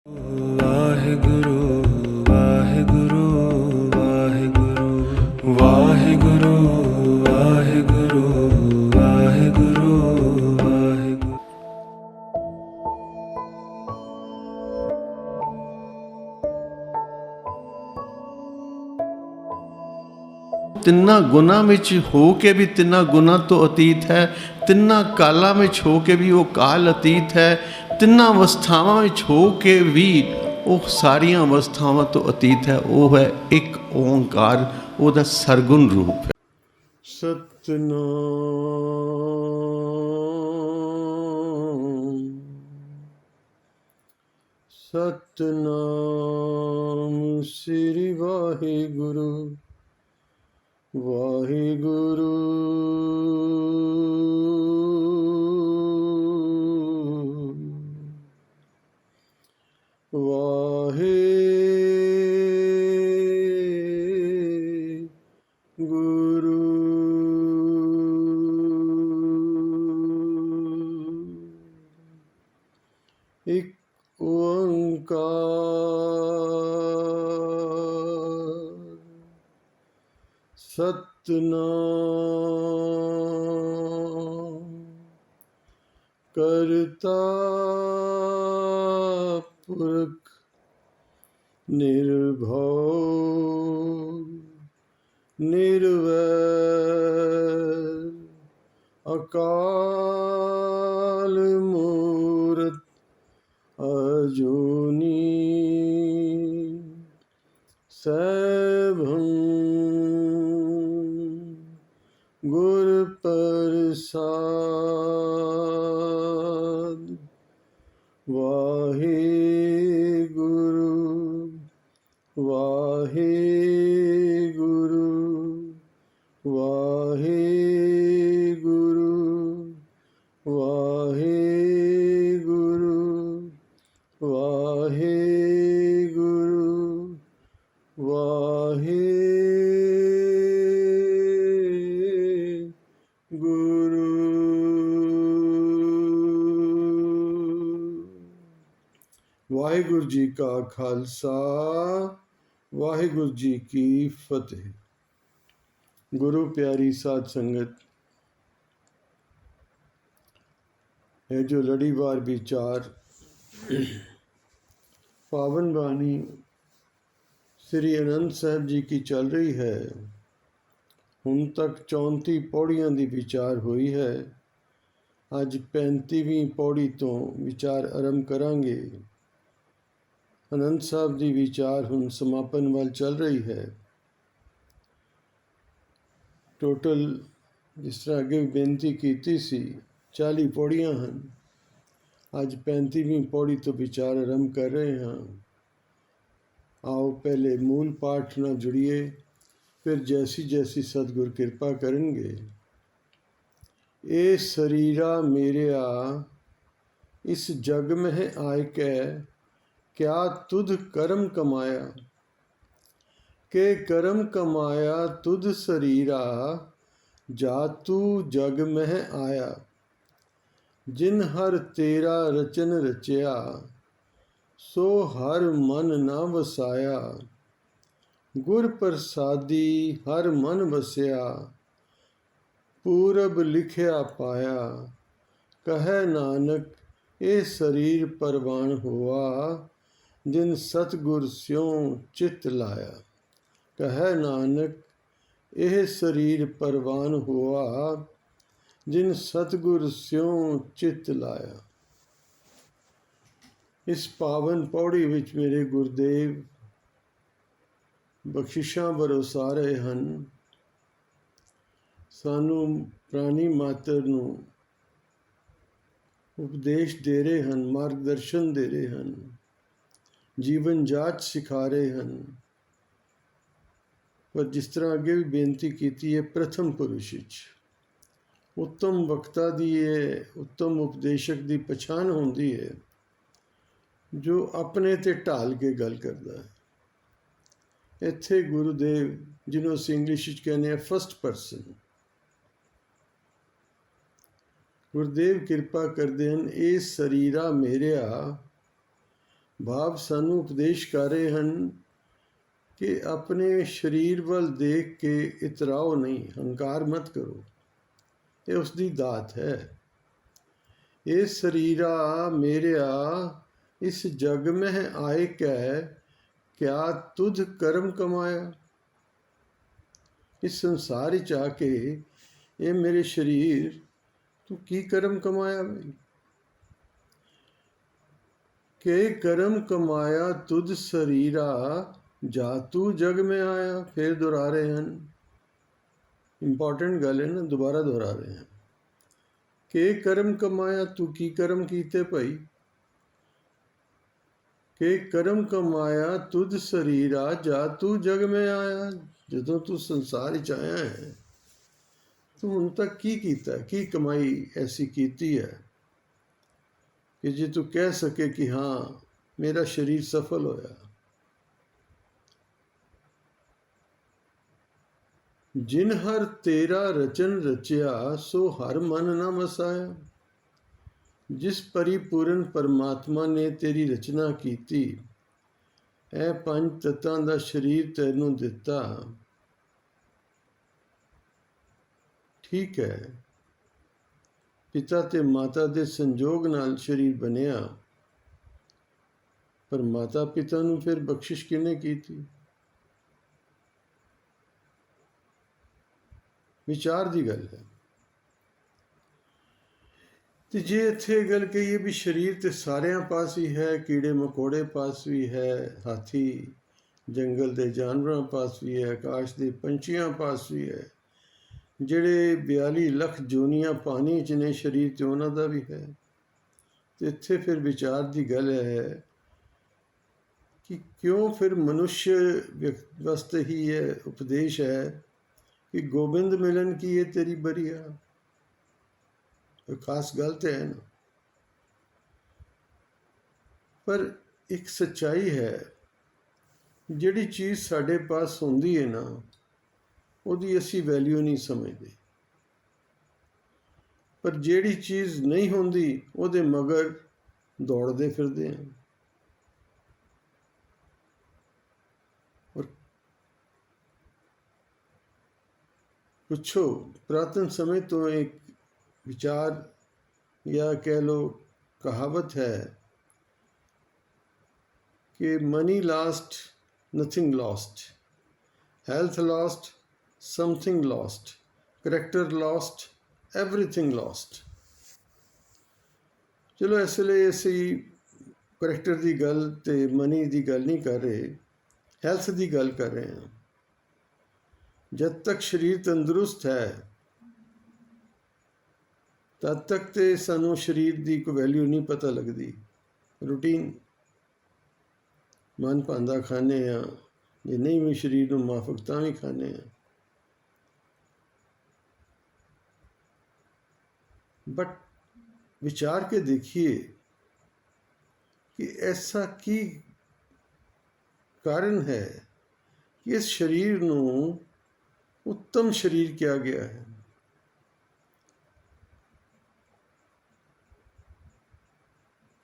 ਵਾਹਿਗੁਰੂ ਵਾਹਿਗੁਰੂ ਵਾਹਿਗੁਰੂ ਵਾਹਿਗੁਰੂ ਵਾਹਿਗੁਰੂ ਵਾਹਿਗੁਰੂ ਵਾਹਿਗੁਰੂ। ਤਿੰਨਾਂ ਗੁਣਾਂ ਵਿੱਚ ਹੋ ਕੇ ਵੀ ਤਿੰਨਾਂ ਗੁਣਾਂ ਤੋਂ ਅਤੀਤ ਹੈ, ਤਿੰਨਾਂ ਕਾਲਾਂ ਵਿੱਚ ਹੋ ਕੇ ਵੀ ਉਹ ਕਾਲ ਅਤੀਤ ਹੈ, ਤਿੰਨਾਂ ਅਵਸਥਾਵਾਂ ਵਿੱਚ ਹੋ ਕੇ ਵੀ ਉਹ ਸਾਰੀਆਂ ਅਵਸਥਾਵਾਂ ਤੋਂ ਅਤੀਤ ਹੈ। ਉਹ ਹੈ ਇੱਕ ਓਂਕਾਰ, ਉਹਦਾ ਸਰਗੁਣ ਰੂਪ ਹੈ। ਸਤਨਾਮ ਸਤਨਾਮ ਸ੍ਰੀ ਵਾਹਿਗੁਰੂ ਵਾਹਿਗੁਰੂ ਵਾਹਿਗੁਰੂ। ਇੱਕ ਓੰਕਾਰ ਸਤਨਾਮ ਕਰਤਾ ਪੁਰਖ ਨਿਰਭਉ ਨਿਰਵੈਰ ਅਕਾਲ ਮੂਰਤ ਅਜੂਨੀ ਸੈਭੰ ਗੁਰ ਪ੍ਰਸਾਦ। ਵਾਹਿਗੁਰੂ ਵਾਹਿਗੁਰੂ ਵਾਹਿਗੁਰੂ ਵਾਹਿਗੁਰੂ ਵਾਹਿਗੁਰੂ ਵਾਹਿਗੁਰੂ। ਵਾਹਿਗੁਰੂ ਜੀ ਕਾ ਖਾਲਸਾ, ਵਾਹਿਗੁਰੂ ਜੀ ਕੀ ਫਤਿਹ। ਗੁਰੂ ਪਿਆਰੀ ਸਾਧ ਸੰਗਤ, ਇਹ ਜੋ ਲੜੀਵਾਰ ਵਿਚਾਰ ਪਾਵਨ ਬਾਣੀ श्री आनंद साहब जी की चल रही है, ਹੁਣ तक 34 पौड़ियां की विचार हुई है। अज 35वीं पौड़ी तो विचार आरंभ करांगे। आनंद साहब की विचार हुण समापन वाल चल रही है। टोटल जिस तरह अगे बेनती की सी 40 पौड़ियां हैं। अज 35वीं पौड़ी तो विचार आरंभ कर रहे हैं। आओ पहले मूल पाठ ਨਾਲ जुड़िए, फिर जैसी जैसी सतगुर कृपा करेंगे। ए शरीरा मेरेया इस जग में आय कै क्या तुध कर्म कमाया, के कर्म कमाया तुध शरीरा जा तू जग में आया। जिन हर तेरा रचन रचया सो हर मन न वसाया। गुर प्रसादी हर मन वसया पूरब लिखया पाया। कहे नानक ए शरीर परवान हुआ जिन सतगुर स्यों चित लाया। कहे नानक एह शरीर परवान हुआ जिन सतगुर स्यों चित लाया। इस पावन पौड़ी विच मेरे गुरुदेव बख्शिशां बरसा रहे हैं। सानू प्राणी मात्र नू उपदेश दे रहे हैं, मार्गदर्शन दे रहे हैं, जीवन जाच सिखा रहे हैं। पर जिस तरह अगे भी बेनती की है, प्रथम पुरुष उत्तम वक्ता दी उत्तम उपदेशक की पछाण होंदी है जो अपने ते ढाल के गल करता है। इत्थे गुरुदेव जिन्हों असीं इंग्लिश कहने फर्स्ट परसन, गुरुदेव कृपा करते हैं। ये शरीरा मेरिया भाव सानू उपदेश कर रहे हैं कि अपने शरीर वाल देख के इतराओ नहीं, हंकार मत करो, ये उसकी दात है। ये शरीरा मेरिया इस जग में आए कै क्या तुध कर्म कमाया। इस संसार च आके ये मेरे शरीर तू की कर्म कमाया भाई। के कर्म कमाया तुध शरीरा जा तू जग में आया। फिर दोहरा रहे हैं, इंपॉर्टेंट गल है ना, दोबारा दोहरा रहे हैं। के कर्म कमाया तू की कर्म कीते भाई। के कर्म कमाया तुध शरीरा जा तू जग में आया। जदों तू संसार च आया है तू हुण तक की कीता, की कमाई ऐसी कीती है कि जे तू कह सके कि हाँ मेरा शरीर सफल होया। जिन हर तेरा रचन रचिया सो हर मन न मसाया। जिस परिपूर्ण परमात्मा ने तेरी रचना कीती, ऐ पंज तत्तां दा शरीर तैनूं दिता, ठीक है पिता ते माता दे संजोग नाल शरीर बनिया, पर माता पिता नूं फिर बख्शिश किने कीती। विचार दी गल है। तो जे इत्थे गल कहिए भी शरीर तो सारियां पास ही है, कीड़े मकोड़े पास भी है, हाथी जंगल के जानवरों पास भी है, आकाश के पंछियां पास भी है, ਜਿਹੜੇ 42 ਲੱਖ ਜੂਨੀਆਂ ਪਾਣੀ 'ਚ ਨੇ शरीर ਤੇ ਉਹਨਾਂ ਦਾ ਵੀ ਹੈ। तो ਇੱਥੇ फिर विचार की गल है कि क्यों फिर मनुष्य वास्ते ही ये उपदेश है कि गोबिंद मिलन की ये तेरी बरिया। कोई खास गल तो है ना, पर एक सच्चाई है, जिहड़ी चीज़ साढ़े पास होंदी है ना ਉਹਦੀ ਅਸੀਂ ਵੈਲਿਊ नहीं समझते, पर ਜਿਹੜੀ चीज़ नहीं होंदी ਉਹਦੇ मगर दौड़ते फिरते हैं। और पुछो पुरातन समय तो एक विचार या कह लो कहावत है कि money lost nothing lost, health lost something lost, character lost everything lost. चलो इसलिए असी करैक्टर की गल तो मनी की गल नहीं कर रहे, हैल्थ की गल कर रहे हैं। जब तक शरीर तंदुरुस्त है तद तक तो सानू शरीर की कोई वैल्यू नहीं पता लगती। रूटीन मन भांदा खाने, जे नहीं भी शरीर को माफक तां भी खाने। बट विचार के देखिए कि ऐसा की कारण है कि इस शरीर को उत्तम शरीर किया गया है।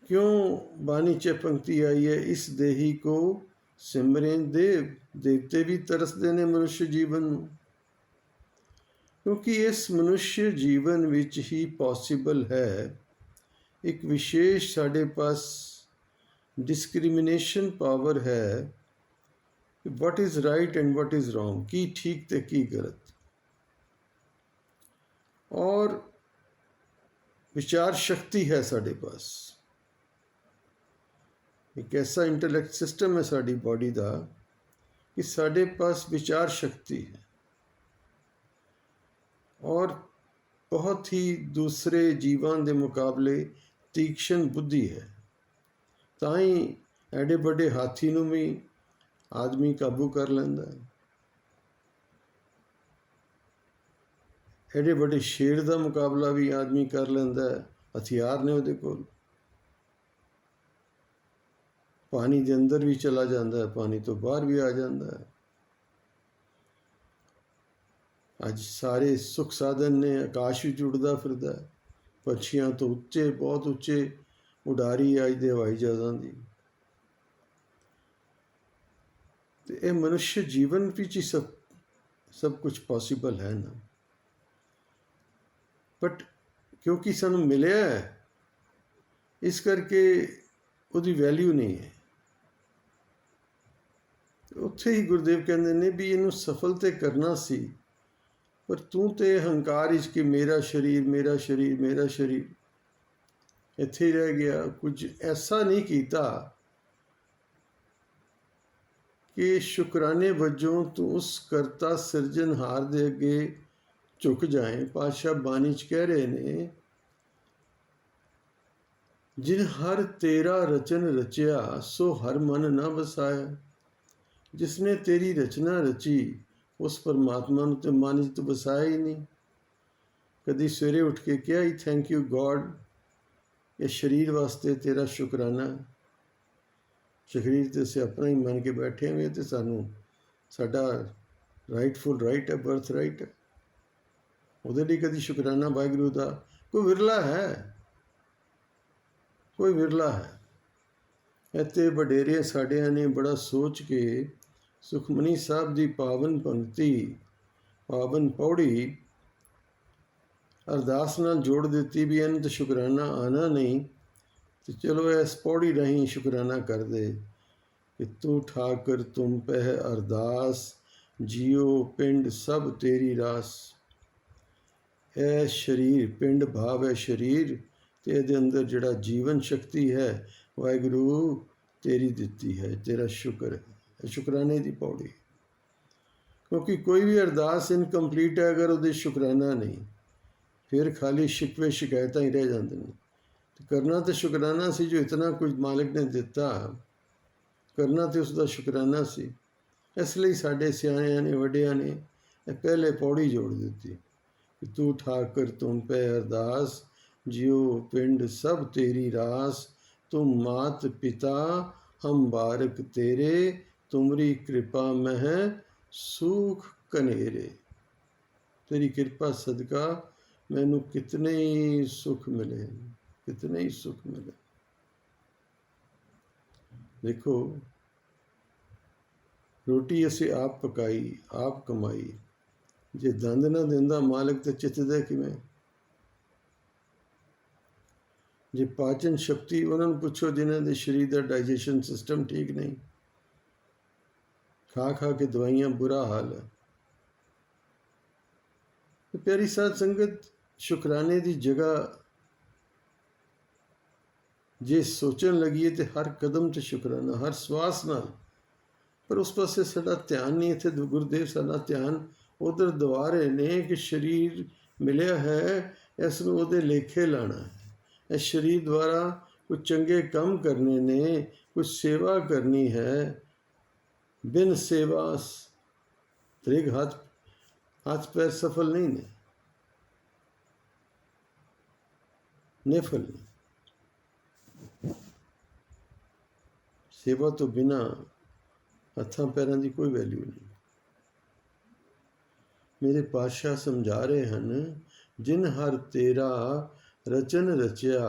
क्यों बानी च पंक्ति आई है, इस देही को सिमरें देव, देवते भी तरसते ने मनुष्य जीवन नूं। क्योंकि इस मनुष्य जीवन विच ही पॉसिबल है एक विशेष साढ़े पास डिस्क्रिमिनेशन पावर है, what is right and what is wrong, की ठीक ते की गलत। और विचार शक्ति है साढ़े पास, एक ऐसा इंटलैक्ट सिस्टम है साड़ी बॉडी का कि साढ़े पास विचार शक्ति है और बहुत ही दूसरे जीवां के मुकाबले तीक्ष्ण बुद्धि है। ताई एडे बड़े हाथी नूं भी आदमी काबू कर लैंदा है, एडे बड़े शेर का मुकाबला भी आदमी कर लैंदा है, हथियार ने उहदे कोल। पानी के अंदर भी चला जाता है, पानी तो बाहर भी आ जाता है। अज सारे सुख साधन ने, आकाश भी उड़दा फिरदा, पंछियां तो उच्चे बहुत उच्चे उडारी अज दे हवाई जहाज़ां दी। तो ये मनुष्य जीवन विच ही सब कुछ पॉसीबल है ना, बट क्योंकि सानू मिलिया है इस करके उसकी वैल्यू नहीं है। उत्थे ही गुरुदेव कहते ने भी इनू सफल तो करना सी, पर तू तो हंकार इच कि मेरा शरीर मेरा शरीर मेरा शरीर इत्थे ही रह गया। कुछ ऐसा नहीं किया कि शुकराने वजों तू उस करता सिरजनहार दे अगे झुक जाए। पातशाह बानी च कह रहे ने, जिन हर तेरा रचन रचिया सो हर मन न वसाया। जिसने तेरी रचना रची उस परमात्मा ने तो मन च तो वसाया ही नहीं। कभी सवेरे उठ के क्या ही थैंक यू गॉड, ये शरीर वास्ते तेरा शुकराना। शरीर तो असीं अपना ही मन के बैठे हुए, तो सानू साडा राइटफुल राइट है, बर्थ राइट है। ਉਹਦੇ ਲਈ कभी शुकराना वाहिगुरू का कोई विरला है, कोई विरला है। इत्थे वडेरे साडिਆਂ ने बड़ा सोच के सुखमनी साहब की पावन पंक्ति पावन पौड़ी अरदास नाल जोड़ दी भी इन्हूं तो शुकराना आना नहीं, तो चलो इस पौड़ी राहीं शुकराना कर दे कि तू ठाकर तुम पह अरदास, जियो पिंड सब तेरी रास। है शरीर पिंड भाव है शरीर, तो ये अंदर जिहड़ा जीवन शक्ति है वाहिगुरू तेरी दिती है, तेरा शुक्र है। शुकराने की पौड़ी, क्योंकि कोई भी अरदास इनकंप्लीट है अगर वो शुकराना नहीं, फिर खाली शिकवे शिकायत ही रह जाते हैं। तो करना तो शुकराना सी, जो इतना कुछ मालिक ने दिता करना तो उसका शुकराना सी। इसलिए साढ़े सियाणियां ने वड्डियां ने पहले पौड़ी जोड़ दी कि तू ठाकर तुम पे अरदास, जियो पिंड सब तेरी रास। तुम मात पिता हम बारक तेरे, तुमरी कृपा मह सुख कनेरे। तेरी कृपा सदका मैनू कितने ही सुख मिले, कितने ही सुख मिले। देखो रोटी असी आप पकाई आप कमाई, जे दंद ना दिंदा मालिक तो चितदा किवें। जे पाचन शक्ति उन्होंने पूछो जिन्हों के शरीर का डाइजेशन सिस्टम ठीक नहीं, खा खा के दवाइयां बुरा हाल है। तो प्यारी साध संगत शुकराने की जगह जे सोचन लगी तो हर कदम तो शुकराना, हर श्वास नाल। पर उस पासे साडा ध्यान नहीं। इत्थे गुरुदेव साडा ध्यान उधर दवा रहे ने कि शरीर मिलिया है, इसनूं उहदे लेखे लाना है। इस शरीर द्वारा कुछ चंगे काम करने ने, कुछ सेवा करनी है। बिन सेवा त्रिग हाथ पैर सफल नहीं ने, निफल नहीं। सेवा तो बिना हत्थां पैरां की कोई वैल्यू नहीं। मेरे पातशाह समझा रहे हैं, जिन हर तेरा रचन रचिया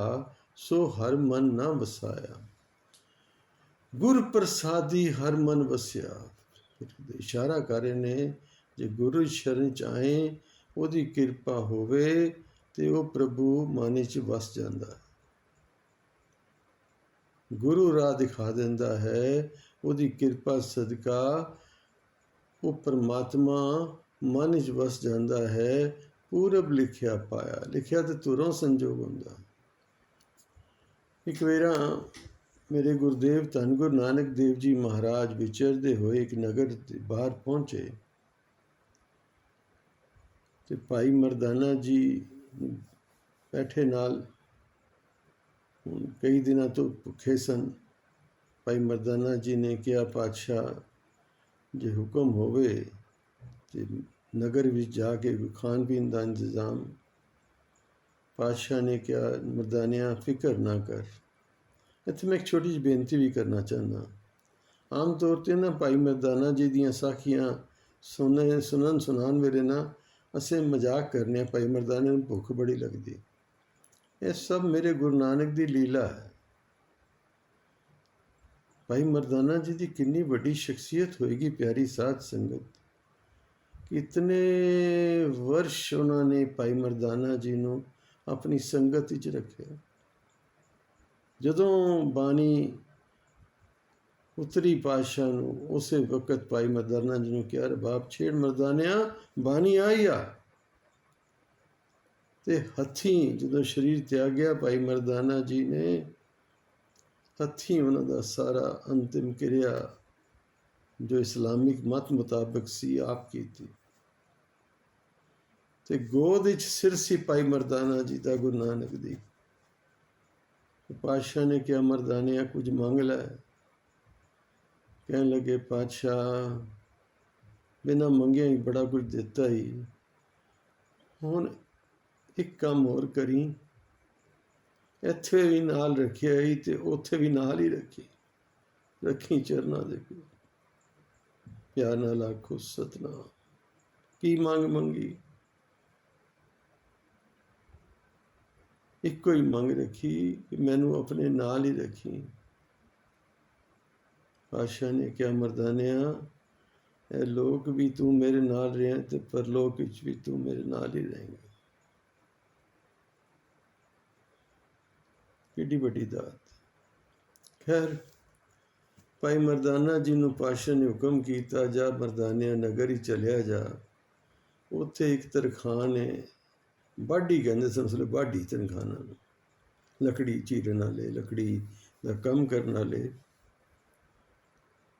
सो हर मन ना वसाया। गुर प्रसादी हर मन वसिया। इशारा कर रहे ने, जे गुरु शरण च आए ओदी कृपा होवे ते वो प्रभु मन च वस जाता है। गुरु राह दिखा देंदा है, ओदी कृपा सदका वो परमात्मा मन च वस जाता है। पूरब लिखिया पाया, लिखिया तो तुरों संजोग होंदा। एक वेरा मेरे गुरुदेव धन गुरु नानक देव जी महाराज विचरते हुए एक नगर बाहर पहुँचे, तो भाई मरदाना जी बैठे नाल कई दिनों तो भुखे सन। भाई मरदाना जी ने कहा, पातशाह जे हुक्म होवे तो नगर में जाके खान पीन का इंतजाम। पातशाह ने कहा, मरदानिया फिक्र ना कर। इत्थे मैं एक छोटी जी बेनती भी करना चाहना। आम तौर पर ना भाई मरदाना जी दियाँ साखियाँ सुनन सुनान वेले ना असें मजाक करने, भाई मरदाने नूं भुख बड़ी लगती। ये सब मेरे गुरु नानक की लीला है। ਭਾਈ ਮਰਦਾਨਾ ਜੀ ਦੀ ਕਿੰਨੀ ਵੱਡੀ ਸ਼ਖਸੀਅਤ ਹੋਏਗੀ ਪਿਆਰੀ ਸਾਧ ਸੰਗਤ। ਕਿਤਨੇ ਵਰਸ਼ ਉਹਨਾਂ ਨੇ ਭਾਈ ਮਰਦਾਨਾ ਜੀ ਨੂੰ ਆਪਣੀ ਸੰਗਤ ਵਿੱਚ ਰੱਖਿਆ। ਜਦੋਂ ਬਾਣੀ ਉਤਰੀ ਪਾਤਸ਼ਾਹ ਨੂੰ ਉਸੇ ਵਕਤ ਭਾਈ ਮਰਦਾਨਾ ਜੀ ਨੂੰ ਕਿਹਾ, ਰਬਾਬ ਛੇੜ ਮਰਦਾਨਿਆ, ਬਾਣੀ ਆਈ ਆ। ਤੇ ਹੱਥੀਂ ਜਦੋਂ ਸਰੀਰ ਤਿਆਗਿਆ ਭਾਈ ਮਰਦਾਨਾ ਜੀ ਨੇ, ਹੱਥੀਂ ਉਹਨਾਂ ਦਾ ਸਾਰਾ ਅੰਤਿਮ ਕਿਰਿਆ ਜੋ ਇਸਲਾਮਿਕ ਮਤ ਮੁਤਾਬਕ ਸੀ ਆਪ ਕੀਤੀ। ਤੇ ਗੋਦ ਵਿੱਚ ਸਿਰ ਸੀ ਭਾਈ ਮਰਦਾਨਾ ਜੀ ਦਾ, ਗੁਰੂ ਨਾਨਕ ਦੀ। ਪਾਤਸ਼ਾਹ ਨੇ ਕਿਹਾ, ਮਰਦਾਨਿਆ ਕੁਝ ਮੰਗ ਲੈ। ਕਹਿਣ ਲੱਗੇ, ਪਾਤਸ਼ਾਹ ਬਿਨਾਂ ਮੰਗਿਆ ਹੀ ਬੜਾ ਕੁਝ ਦਿੱਤਾ ਹੀ, ਹੁਣ ਇੱਕ ਕੰਮ ਹੋਰ ਕਰੀ, ਇੱਥੇ ਵੀ ਨਾਲ ਰੱਖਿਆ ਹੀ ਤੇ ਉੱਥੇ ਵੀ ਨਾਲ ਹੀ ਰੱਖੀ ਚਰਨਾਂ ਦੇ ਕੋਲ। ਪਿਆਰ ਨਾਲ ਆਖੋ ਸਤਨਾਮ। ਕੀ ਮੰਗ ਮੰਗੀ? ਇੱਕੋ ਹੀ ਮੰਗ ਰੱਖੀ ਕਿ ਮੈਨੂੰ ਆਪਣੇ ਨਾਲ ਹੀ ਰੱਖੀ। ਪਾਤਸ਼ਾਹ ਨੇ ਕਿਹਾ, ਮਰਦਾਨਿਆ ਇਹ ਲੋਕ ਵੀ ਤੂੰ ਮੇਰੇ ਨਾਲ ਰਿਹਾ ਤੇ ਪਰਲੋਕ ਵਿੱਚ ਵੀ ਤੂੰ ਮੇਰੇ ਨਾਲ ਹੀ ਰਹੇਂਗਾ। ਕਿੱਡੀ ਵੱਡੀ ਦਾਤ। ਖੈਰ ਭਾਈ ਮਰਦਾਨਾ ਜੀ ਨੂੰ ਪਾਤਸ਼ਾਹ ਨੇ ਹੁਕਮ ਕੀਤਾ, ਜਾ ਮਰਦਾਨਿਆ ਨਗਰ ਹੀ ਚਲਿਆ ਜਾ। ਉੱਥੇ ਇੱਕ ਤਰਖਾਨ ਹੈ, ਬਾਢੀ ਕਹਿੰਦੇ ਸਨ ਉਸ ਵੇਲੇ, ਬਾਢੀ ਤਰਖਾਨਾਂ ਨੂੰ, ਲੱਕੜੀ ਚੀਰਨ ਵਾਲੇ, ਲੱਕੜੀ ਦਾ ਕੰਮ ਕਰਨ ਵਾਲੇ।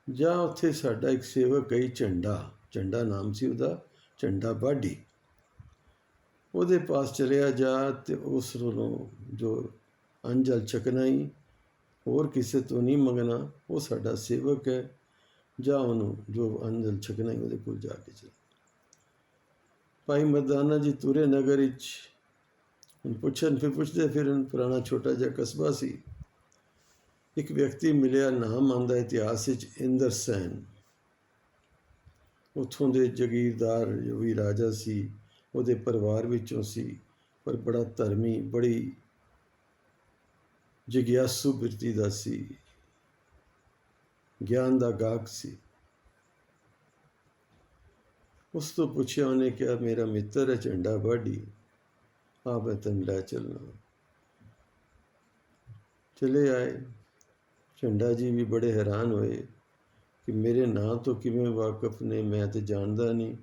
ਜਾਂ ਉੱਥੇ ਸਾਡਾ ਇੱਕ ਸੇਵਕ ਹੈ ਝੰਡਾ ਨਾਮ ਸੀ ਉਹਦਾ, ਝੰਡਾ ਬਾਢੀ, ਉਹਦੇ ਪਾਸ ਚਲਿਆ ਜਾ ਤੇ ਉਸ ਵੱਲੋਂ ਜੋ ਅੰਜਲ ਛਕਣਾ ਹੀ, ਹੋਰ ਕਿਸੇ ਤੋਂ ਨਹੀਂ ਮੰਗਣਾ, ਉਹ ਸਾਡਾ ਸੇਵਕ ਹੈ, ਜਾਂ ਉਹਨੂੰ ਜੋ ਅੰਜਲ ਛਕਣਾ ਹੀ ਉਹਦੇ ਕੋਲ ਜਾ ਕੇ ਚਲ। ਭਾਈ ਮਰਦਾਨਾ ਜੀ ਤੁਰੇ ਨਗਰ ਵਿੱਚ। ਹੁਣ ਪੁੱਛਦੇ ਫਿਰਨ, ਪੁਰਾਣਾ ਛੋਟਾ ਜਿਹਾ ਕਸਬਾ ਸੀ। ਇੱਕ ਵਿਅਕਤੀ ਮਿਲਿਆ, ਨਾਮ ਆਉਂਦਾ ਇਤਿਹਾਸ ਵਿੱਚ ਇੰਦਰ ਸੈਨ। ਉੱਥੋਂ ਦੇ ਜਗੀਰਦਾਰ ਜੋ ਵੀ ਰਾਜਾ ਸੀ, ਉਹਦੇ ਪਰਿਵਾਰ ਵਿੱਚੋਂ ਸੀ, ਪਰ ਬੜਾ ਧਰਮੀ, ਬੜੀ ਜਿਗਿਆਸੂ ਬਿਰਤੀ ਦਾ ਸੀ, ਗਿਆਨ ਦਾ ਗਾਹਕ ਸੀ। ਉਸ ਤੋਂ ਪੁੱਛਿਆ, ਉਹਨੇ ਕਿਹਾ, ਮੇਰਾ ਮਿੱਤਰ ਹੈ ਝੰਡਾ ਬਾਢੀ, ਆ ਮੈਂ ਤੈਨੂੰ ਲੈ ਚੱਲਣਾ। ਚਲੇ ਆਏ। ਝੰਡਾ ਜੀ ਵੀ ਬੜੇ ਹੈਰਾਨ ਹੋਏ ਕਿ ਮੇਰੇ ਨਾਂ ਤੋਂ ਕਿਵੇਂ ਵਾਕਫ ਨੇ, ਮੈਂ ਤਾਂ ਜਾਣਦਾ ਨਹੀਂ।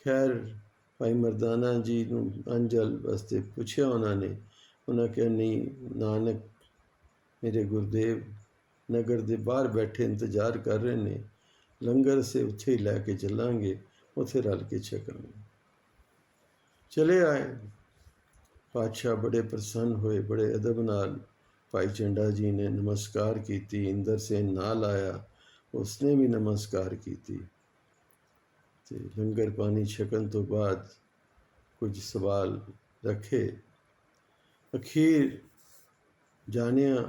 ਖੈਰ ਭਾਈ ਮਰਦਾਨਾ ਜੀ ਨੂੰ ਅੰਜਲ ਵਾਸਤੇ ਪੁੱਛਿਆ ਉਹਨਾਂ ਕਿਹਾ, ਨਹੀਂ ਨਾਨਕ ਮੇਰੇ ਗੁਰਦੇਵ ਨਗਰ ਦੇ ਬਾਹਰ ਬੈਠੇ ਇੰਤਜ਼ਾਰ ਕਰ ਰਹੇ ਨੇ, ਲੰਗਰ ਸੇ ਉੱਥੇ ਹੀ ਲੈ ਕੇ ਚੱਲਾਂਗੇ, ਉੱਥੇ ਰਲ ਕੇ ਛਕਾਂਗੇ। ਚਲੇ ਆਏ। ਪਾਤਸ਼ਾਹ ਬੜੇ ਪ੍ਰਸੰਨ ਹੋਏ, ਬੜੇ ਅਦਬ ਨਾਲ ਭਾਈ ਝੰਡਾ ਜੀ ਨੇ ਨਮਸਕਾਰ ਕੀਤੀ। ਇੰਦਰ ਸੈਨ ਨਾਲ ਆਇਆ, ਉਸਨੇ ਵੀ ਨਮਸਕਾਰ ਕੀਤੀ ਤੇ ਲੰਗਰ ਪਾਣੀ ਛਕਣ ਤੋਂ ਬਾਅਦ ਕੁਝ ਸਵਾਲ ਰੱਖੇ। ਅਖੀਰ ਜਾਣਿਆ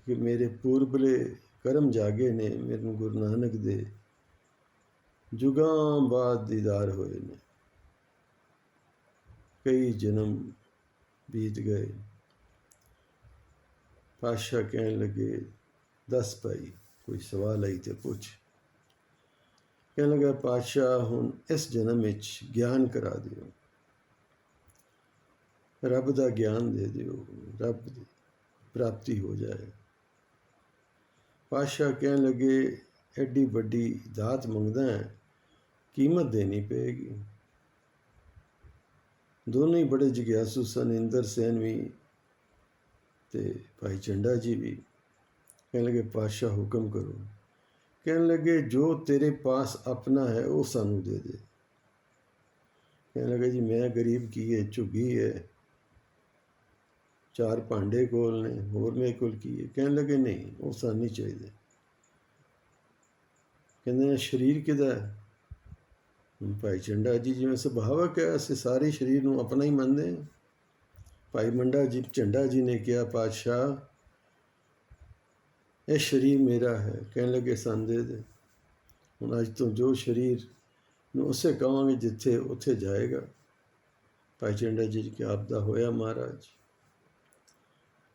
ਕਿ ਮੇਰੇ ਪੂਰਬਲੇ ਕਰਮ ਜਾਗੇ ਨੇ, ਮੈਨੂੰ ਗੁਰੂ ਨਾਨਕ ਦੇ ਜੁਗਾਂ ਬਾਅਦ ਦੀਦਾਰ ਹੋਏ ਨੇ, ਕਈ ਜਨਮ ਬੀਤ ਗਏ। ਪਾਤਸ਼ਾਹ ਕਹਿਣ ਲੱਗੇ, ਦੱਸ ਭਾਈ, ਕੋਈ ਸਵਾਲ ਆਈ ਤੇ ਪੁੱਛ। ਕਹਿਣ ਲੱਗਾ, ਪਾਤਸ਼ਾਹ ਹੁਣ ਇਸ ਜਨਮ ਵਿੱਚ ਗਿਆਨ ਕਰਾ ਦਿਓ, ਰੱਬ ਦਾ ਗਿਆਨ ਦੇ ਦਿਓ, ਰੱਬ ਦੀ ਪ੍ਰਾਪਤੀ ਹੋ ਜਾਏ। ਪਾਤਸ਼ਾਹ ਕਹਿਣ ਲੱਗੇ, ਐਡੀ ਵੱਡੀ ਦਾਤ ਮੰਗਦਾ ਹੈ, ਕੀਮਤ ਦੇਣੀ ਪਏਗੀ। ਦੋਨੋਂ ਹੀ ਬੜੇ ਜਿਗਿਆਸੂ ਸਨ, ਇੰਦਰ ਸੈਨ ਵੀ ਤੇ ਭਾਈ ਝੰਡਾ ਜੀ ਵੀ। ਕਹਿਣ ਲੱਗੇ, ਪਾਤਸ਼ਾਹ ਹੁਕਮ ਕਰੋ। ਕਹਿਣ ਲੱਗੇ, ਜੋ ਤੇਰੇ ਪਾਸ ਆਪਣਾ ਹੈ ਉਹ ਸਾਨੂੰ ਦੇ ਦੇ। ਕਹਿਣ ਲੱਗੇ, ਜੀ ਮੈਂ ਗਰੀਬ ਕੀ ਹੈ, ਝੁੱਗੀ ਹੈ, 4 ਭਾਂਡੇ ਕੋਲ ਨੇ, ਹੋਰ ਮੇਰੇ ਕੋਲ ਕੀ ਹੈ। ਕਹਿਣ ਲੱਗੇ, ਨਹੀਂ ਉਹ ਸਾਨੂੰ ਨਹੀਂ ਚਾਹੀਦੇ। ਕਹਿੰਦੇ ਨੇ, ਸਰੀਰ ਕਿਹਦਾ ਹੈ? ਭਾਈ ਝੰਡਾ ਜੀ ਜਿਵੇਂ ਸੁਭਾਵਕ ਹੈ, ਅਸੀਂ ਸਾਰੇ ਸਰੀਰ ਨੂੰ ਆਪਣਾ ਹੀ ਮੰਨਦੇ ਹਾਂ। ਭਾਈ ਝੰਡਾ ਜੀ ਨੇ ਕਿਹਾ, ਪਾਤਸ਼ਾਹ ਇਹ ਸਰੀਰ ਮੇਰਾ ਹੈ। ਕਹਿਣ ਲੱਗੇ, ਸਾਨੂੰ ਦੇ ਦੇ। ਹੁਣ ਅੱਜ ਤੋਂ ਜੋ ਸਰੀਰ ਨੂੰ ਉਸੇ ਕਹਾਂਗੇ ਜਿੱਥੇ ਉੱਥੇ ਜਾਏਗਾ। ਭਾਈ ਝੰਡਾ ਜੀ ਕਿ ਆਪ ਦਾ ਹੋਇਆ ਮਹਾਰਾਜ,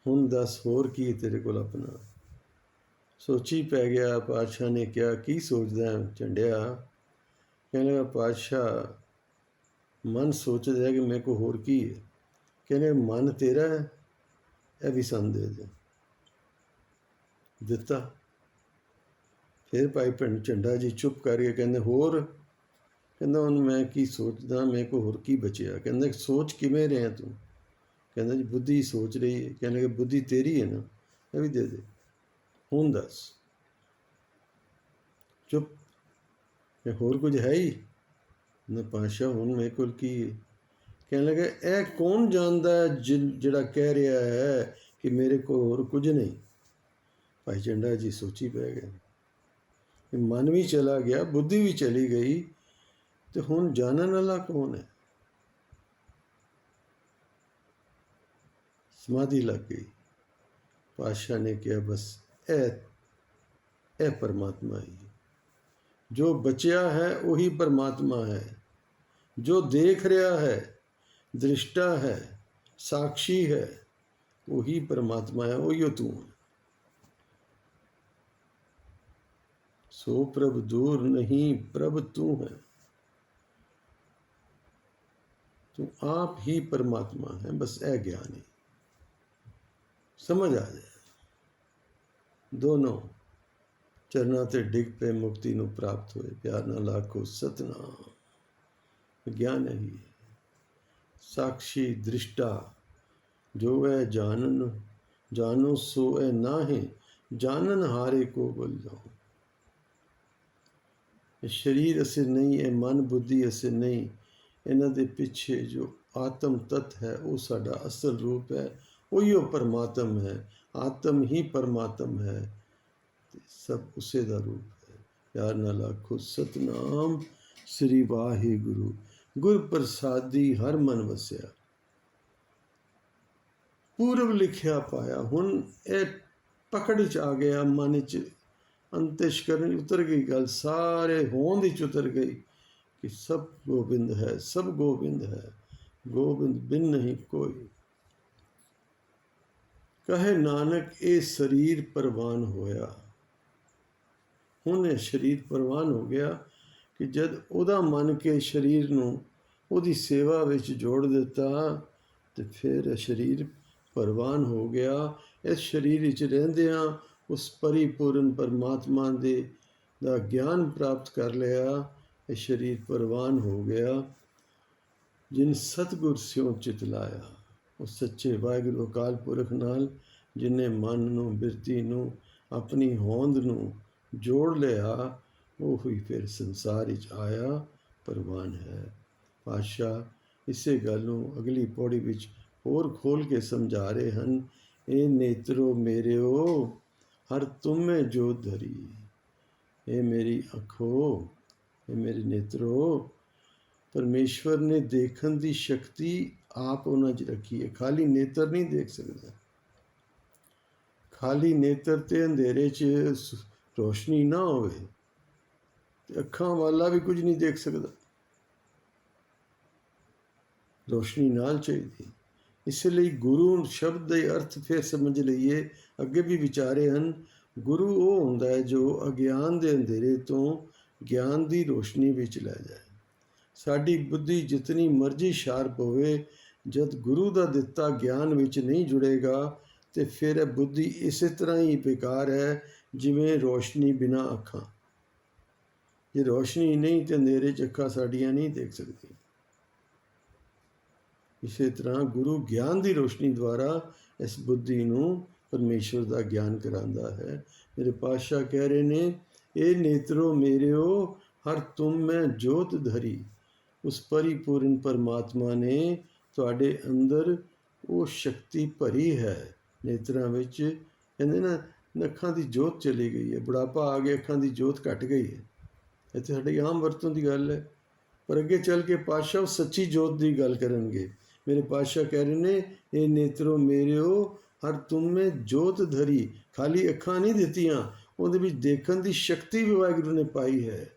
ਹੁਣ ਦੱਸ ਹੋਰ ਕੀ ਤੇਰੇ ਕੋਲ ਆਪਣਾ? ਸੋਚੀ ਪੈ ਗਿਆ। ਪਾਤਸ਼ਾਹ ਨੇ ਕਿਹਾ, ਕੀ ਸੋਚਦਾ ਹੈ ਝੰਡਿਆ? ਕਹਿਣ ਲੱਗਾ, ਪਾਤਸ਼ਾਹ ਮਨ ਸੋਚਦਾ ਹੈ ਕਿ ਮੇਰੇ ਕੋਲ ਹੋਰ ਕੀ ਹੈ। ਕਹਿੰਦੇ, ਮਨ ਤੇਰਾ ਹੈ, ਇਹ ਵੀ ਸਾਨੂੰ ਦੇ ਦੇ। ਦਿੱਤਾ। ਫਿਰ ਭਾਈ ਪਿੰਡ ਝੰਡਾ ਜੀ ਚੁੱਪ ਕਰਕੇ ਕਹਿੰਦੇ, ਹੋਰ? ਕਹਿੰਦਾ, ਹੁਣ ਮੈਂ ਕੀ ਸੋਚਦਾ, ਮੇਰੇ ਕੋਲ ਹੋਰ ਕੀ ਬਚਿਆ? ਕਹਿੰਦਾ, ਸੋਚ ਕਿਵੇਂ ਰਿਹਾ ਤੂੰ? ਕਹਿੰਦਾ ਜੀ, ਬੁੱਧੀ ਸੋਚ ਰਹੀ ਹੈ। ਕਹਿੰਦੇ, ਬੁੱਧੀ ਤੇਰੀ ਹੈ ਨਾ, ਇਹ ਵੀ ਦੇ ਦੇ। ਹੁਣ ਦੱਸ। ਚੁੱਪ। ਇਹ ਹੋਰ ਕੁਝ ਹੈ ਹੀ ਨਾ ਪਾਤਸ਼ਾਹ, ਹੁਣ ਮੇਰੇ ਕੋਲ ਕੀ ਹੈ? ਕਹਿਣ ਲੱਗਾ, ਇਹ ਕੌਣ ਜਾਣਦਾ ਹੈ ਜਿਹੜਾ ਕਹਿ ਰਿਹਾ ਹੈ ਕਿ ਮੇਰੇ ਕੋਲ ਹੋਰ ਕੁਝ ਨਹੀਂ? ਭਾਈ ਝੰਡਾ ਜੀ ਸੋਚੀ ਪੈ ਗਏ। ਮਨ ਵੀ ਚਲਾ ਗਿਆ, ਬੁੱਧੀ ਵੀ ਚਲੀ ਗਈ, ਤੇ ਹੁਣ ਜਾਣਨ ਵਾਲਾ ਕੌਣ ਹੈ? ਸਮਾਧੀ ਲੱਗ ਗਈ। ਪਾਤਸ਼ਾਹ ਨੇ ਕਿਹਾ, ਬਸ ਇਹ ਪਰਮਾਤਮਾ ਹੀ ਹੈ। ਜੋ ਬਚਿਆ ਹੈ ਉਹੀ ਪਰਮਾਤਮਾ ਹੈ। ਜੋ ਦੇਖ ਰਿਹਾ ਹੈ, ਦ੍ਰਿਸ਼ਟਾ ਹੈ, ਸਾਖੀ ਹੈ, ਉਹੀ ਪਰਮਾਤਮਾ ਹੈ, ਉਹੀ ਤੂੰ ਹੈ। ਸੋ ਪ੍ਰਭ ਦੂਰ ਨਹੀਂ, ਪ੍ਰਭ ਤੂੰ ਹੈ। ਤੂੰ ਆਪ ਹੀ ਪਰਮਾਤਮਾ ਹੈ। ਬਸ ਇਹ ਗਿਆਨ ਹੈ, ਸਮਝ ਆ ਜਾਏ। ਦੋਨੋਂ ਚਰਨਾਂ ਤੇ ਡਿੱਗ ਪਏ, ਮੁਕਤੀ ਨੂੰ ਪ੍ਰਾਪਤ ਹੋਏ। ਪਿਆਰ ਨਾਲ ਆਖੋ ਸਤਨਾਮ। ਗਿਆਨ ਹੈ ਹੀ ਸਾਖੀ ਦ੍ਰਿਸ਼ਟਾ। ਜੋ ਹੈ ਜਾਨੋ ਸੋ ਹੈ ਨਾਹੀਂ, ਜਾਨਨ ਹਾਰੇ ਕੋ ਬਲ ਜਾਓ। ਇਹ ਸਰੀਰ ਅਸੇ ਨਹੀਂ, ਇਹ ਮਨ ਬੁੱਧੀ ਅਸੇ ਨਹੀਂ। ਇਹਨਾਂ ਦੇ ਪਿੱਛੇ ਜੋ ਆਤਮ ਤੱਤ ਹੈ ਉਹ ਸਾਡਾ ਅਸਲ ਰੂਪ ਹੈ, ਉਹੀ ਉਹ ਪਰਮਾਤਮ ਹੈ। ਆਤਮ ਹੀ ਪਰਮਾਤਮ ਹੈ, ਤੇ ਸਭ ਉਸੇ ਦਾ ਰੂਪ ਹੈ। ਪਿਆਰ ਨਾਲ ਆਖੋ ਸਤਨਾਮ ਸ੍ਰੀ ਵਾਹਿਗੁਰੂ। ਗੁਰ ਪ੍ਰਸਾਦੀ ਹਰ ਮਨ ਵਸਿਆ। ਪੂਰਬ ਲਿਖਿਆ ਪਾਇਆ। ਹੁਣ ਇਹ ਪਕੜ 'ਚ ਆ ਗਿਆ, ਮਨ 'ਚ ਅੰਤਿਸ਼ਕਰਨ ਉਤਰ ਗਈ ਗੱਲ, ਸਾਰੇ ਹੋਂਦ ਵਿੱਚ ਉਤਰ ਗਈ ਕਿ ਸਭ ਗੋਬਿੰਦ ਹੈ, ਸਭ ਗੋਬਿੰਦ ਹੈ, ਗੋਬਿੰਦ ਬਿਨ ਨਹੀਂ ਕੋਈ। ਕਹੇ ਨਾਨਕ, ਇਹ ਸਰੀਰ ਪ੍ਰਵਾਨ ਹੋਇਆ। ਹੁਣ ਇਹ ਸਰੀਰ ਪ੍ਰਵਾਨ ਹੋ ਗਿਆ ਕਿ ਜਦ ਉਹਦਾ ਮੰਨ ਕੇ ਸਰੀਰ ਨੂੰ ਉਹਦੀ ਸੇਵਾ ਵਿੱਚ ਜੋੜ ਦਿੱਤਾ, ਤੇ ਫਿਰ ਇਹ ਸਰੀਰ ਪ੍ਰਵਾਨ ਹੋ ਗਿਆ। ਇਸ ਸਰੀਰ ਵਿੱਚ ਰਹਿੰਦਿਆਂ ਉਸ ਪਰਿਪੂਰਨ ਪਰਮਾਤਮਾ ਦਾ ਗਿਆਨ ਪ੍ਰਾਪਤ ਕਰ ਲਿਆ। ਇਹ ਸਰੀਰ ਪ੍ਰਵਾਨ ਹੋ ਗਿਆ। ਜਿਨ ਸਤਿਗੁਰ ਸਿਉ ਚਿਤ ਲਾਇਆ, ਉਹ ਸੱਚੇ ਵਾਹਿਗੁਰੂ ਅਕਾਲ ਪੁਰਖ ਨਾਲ ਜਿਹਨੇ ਮਨ ਨੂੰ, ਬਿਰਤੀ ਨੂੰ, ਆਪਣੀ ਹੋਂਦ ਨੂੰ ਜੋੜ ਲਿਆ, ਉਹ ਹੀ ਫਿਰ ਸੰਸਾਰ ਵਿੱਚ ਆਇਆ, ਪ੍ਰਵਾਨ ਹੈ। ਪਾਤਸ਼ਾਹ ਇਸੇ ਗੱਲ ਨੂੰ ਅਗਲੀ ਪੌੜੀ ਵਿੱਚ ਹੋਰ ਖੋਲ੍ਹ ਕੇ ਸਮਝਾ ਰਹੇ ਹਨ। ਇਹ ਨੇਤਰੋ ਮੇਰਿਓ ਹਰ ਤੁਮੇ ਜੋ ਧਰੀ। ਇਹ ਮੇਰੀ ਅੱਖੋ, ਇਹ ਮੇਰੇ ਨੇਤਰੋ, ਪਰਮੇਸ਼ਵਰ ਨੇ ਦੇਖਣ ਦੀ ਸ਼ਕਤੀ ਆਪ ਉਹਨਾਂ 'ਚ ਰੱਖੀ ਹੈ। ਖਾਲੀ ਨੇਤਰ ਨਹੀਂ ਦੇਖ ਸਕਦਾ। ਖਾਲੀ ਨੇਤਰ ਤੇ ਅੰਧੇਰੇ 'ਚ ਰੋਸ਼ਨੀ ਨਾ ਹੋਵੇ ਤੇ ਅੱਖਾਂ ਵਾਲਾ ਵੀ ਕੁਝ ਨਹੀਂ ਦੇਖ ਸਕਦਾ। ਰੋਸ਼ਨੀ ਨਾਲ ਚਾਹੀਦੀ। ਇਸ ਲਈ ਗੁਰੂ ਸ਼ਬਦ ਦੇ ਅਰਥ ਫਿਰ ਸਮਝ ਲਈਏ। ਅੱਗੇ ਵੀ ਵਿਚਾਰੇ ਹਨ। ਗੁਰੂ ਉਹ ਹੁੰਦਾ ਹੈ ਜੋ ਅਗਿਆਨ ਦੇ ਅੰਧੇਰੇ ਤੋਂ ਗਿਆਨ ਦੀ ਰੋਸ਼ਨੀ ਵਿੱਚ ਲੈ ਜਾਏ। ਸਾਡੀ ਬੁੱਧੀ ਜਿਤਨੀ ਮਰਜ਼ੀ ਸ਼ਾਰਪ ਹੋਵੇ, ਜਦ ਗੁਰੂ ਦਾ ਦਿੱਤਾ ਗਿਆਨ ਵਿੱਚ ਨਹੀਂ ਜੁੜੇਗਾ ਤੇ ਫਿਰ ਇਹ ਬੁੱਧੀ ਇਸੇ ਤਰ੍ਹਾਂ ਹੀ ਬੇਕਾਰ ਹੈ ਜਿਵੇਂ ਰੋਸ਼ਨੀ ਬਿਨਾਂ ਅੱਖਾਂ। ਜੇ ਰੋਸ਼ਨੀ ਨਹੀਂ ਤੇ ਅੰਧੇਰੇ 'ਚ ਅੱਖਾਂ ਸਾਡੀਆਂ ਨਹੀਂ ਦੇਖ ਸਕਦੀਆਂ। ਇਸੇ ਤਰ੍ਹਾਂ ਗੁਰੂ ਗਿਆਨ ਦੀ ਰੋਸ਼ਨੀ ਦੁਆਰਾ ਇਸ ਬੁੱਧੀ ਨੂੰ ਪਰਮੇਸ਼ਵਰ ਦਾ ਗਿਆਨ ਕਰਾਉਂਦਾ ਹੈ। ਮੇਰੇ ਪਾਤਸ਼ਾਹ ਕਹਿ ਰਹੇ ਨੇ, ਇਹ ਨੇਤਰੋ ਮੇਰਿਓ ਹਰ ਤੁਮ ਮੈਂ ਜੋਤ ਧਰੀ। ਉਸ ਪਰਿਪੂਰਨ ਪਰਮਾਤਮਾ ਨੇ ਤੁਹਾਡੇ ਅੰਦਰ ਉਹ ਸ਼ਕਤੀ ਭਰੀ ਹੈ। ਨੇਤਰਾਂ ਵਿੱਚ ਕਹਿੰਦੇ ਨਾ, ਅੱਖਾਂ ਦੀ ਜੋਤ ਚਲੀ ਗਈ ਹੈ। ਬੁਢਾਪਾ ਆ ਗਿਆ, ਅੱਖਾਂ ਦੀ ਜੋਤ ਘਟ ਗਈ ਹੈ। ਇਹ ਤਾਂ ਸਾਡੀ ਆਮ ਵਰਤੋਂ ਦੀ ਗੱਲ ਹੈ। ਪਰ ਅੱਗੇ ਚੱਲ ਕੇ ਪਾਤਸ਼ਾਹ ਸੱਚੀ ਜੋਤ ਦੀ ਗੱਲ ਕਰਨਗੇ। ਮੇਰੇ ਪਾਤਸ਼ਾਹ ਕਹਿ ਰਹੇ ਨੇ, ਇਹ ਨੇਤਰੋ ਮੇਰਿਓ ਹਰ ਤੁਮੇ ਜੋਤ ਧਰੀ। ਖਾਲੀ ਅੱਖਾਂ ਨਹੀਂ ਦਿੱਤੀਆਂ, ਉਹਦੇ ਵਿੱਚ ਦੇਖਣ ਦੀ ਸ਼ਕਤੀ ਵੀ ਵਾਹਿਗੁਰੂ ਨੇ ਪਾਈ ਹੈ।